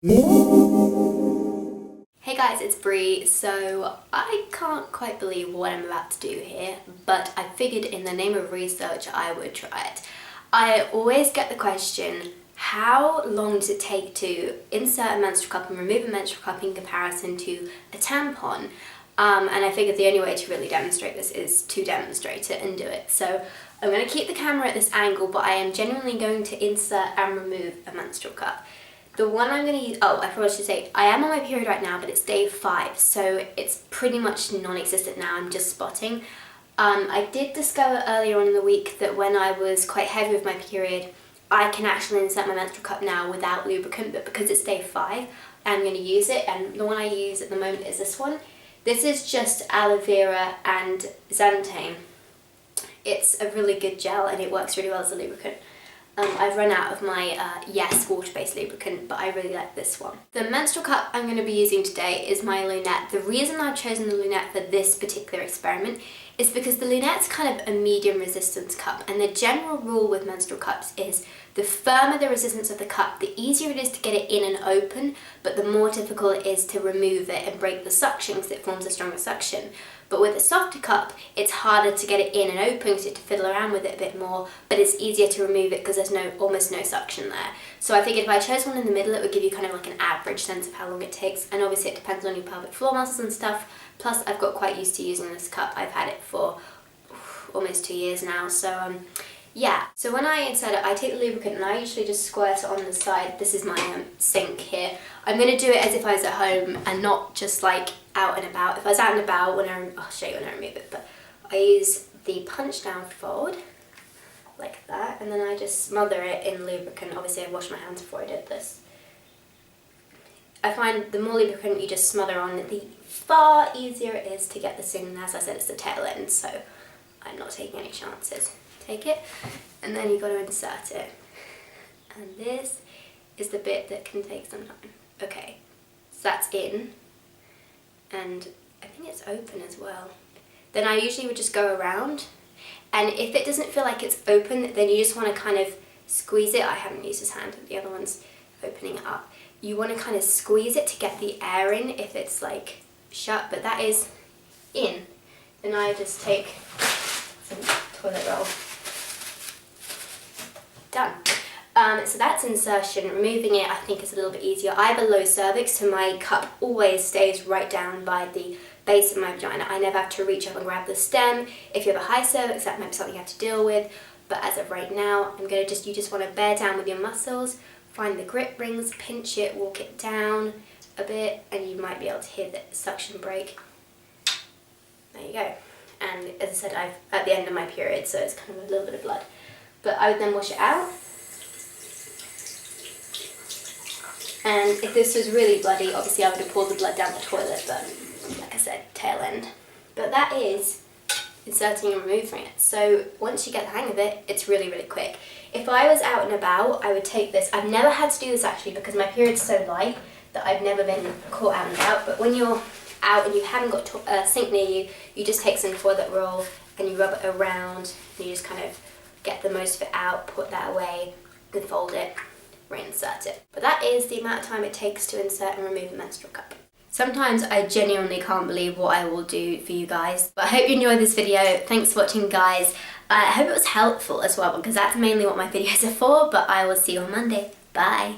Hey guys, it's Bree. So I can't quite believe what I'm about to do here, but I figured in the name of research I would try it. I always get the question, how long does it take to insert a menstrual cup and remove a menstrual cup in comparison to a tampon? And I figured the only way to really demonstrate this is to demonstrate it and do it. So I'm going to keep the camera at this angle, but I am genuinely going to insert and remove a menstrual cup. The one I'm going to use, I probably should say, I am on my period right now, but it's day 5, so it's pretty much non-existent now. I'm just spotting. I did discover earlier on in the week that when I was quite heavy with my period, I can actually insert my menstrual cup now without lubricant, but because it's day 5, I'm going to use it, and the one I use at the moment is this one. This is just aloe vera and xanthane. It's a really good gel and it works really well as a lubricant. I've run out of my Yes water-based lubricant, but I really like this one. The menstrual cup I'm going to be using today is my Lunette. The reason I've chosen the Lunette for this particular experiment is because the Lunette's kind of a medium resistance cup, and the general rule with menstrual cups is the firmer the resistance of the cup, the easier it is to get it in and open, but the more difficult it is to remove it and break the suction because it forms a stronger suction. But with a softer cup, it's harder to get it in and open because you have to fiddle around with it a bit more, but it's easier to remove it because there's almost no suction there. So I figured if I chose one in the middle, it would give you kind of like an average sense of how long it takes, and obviously it depends on your pelvic floor muscles and stuff. Plus I've got quite used to using this cup. I've had it for almost 2 years now, so yeah. So when I insert it, I take the lubricant and I usually just squirt it on the side. This is my sink here. I'm going to do it as if I was at home and not just like out and about. If I was out and about, I'll show you when I remove it, but I use the punch down fold like that, and then I just smother it in lubricant. Obviously I washed my hands before I did this. I find the more lubricant you just smother on, the far easier it is to get this in. And as I said, it's the tail end, so I'm not taking any chances. Take it, and then you've got to insert it. And this is the bit that can take some time. Okay, so that's in, and I think it's open as well. Then I usually would just go around, and if it doesn't feel like it's open, then you just want to kind of squeeze it. I haven't used this hand, the other one's opening it up. You want to kind of squeeze it to get the air in if it's like shut, but that is in. Then I just take some toilet roll. Done. So that's insertion. Removing it I think is a little bit easier. I have a low cervix, so my cup always stays right down by the base of my vagina. I never have to reach up and grab the stem. If you have a high cervix, that might be something you have to deal with, but as of right now, you just want to bear down with your muscles, find the grip rings, pinch it, walk it down a bit, and you might be able to hear the suction break. There you go. And as I said, I'm at the end of my period, so it's kind of a little bit of blood. But I would then wash it out. And if this was really bloody, obviously I would have poured the blood down the toilet, but like I said, tail end. But that is inserting and removing it. So once you get the hang of it, it's really, really quick. If I was out and about, I would take this. I've never had to do this actually because my period's so light that I've never been caught out and about. But when you're out and you haven't got a sink near you, you just take some toilet roll and you rub it around and you just kind of get the most of it out, put that away, then fold it, reinsert it. But that is the amount of time it takes to insert and remove a menstrual cup. Sometimes I genuinely can't believe what I will do for you guys, but I hope you enjoyed this video. Thanks for watching, guys. I hope it was helpful as well, because that's mainly what my videos are for, but I will see you on Monday. Bye.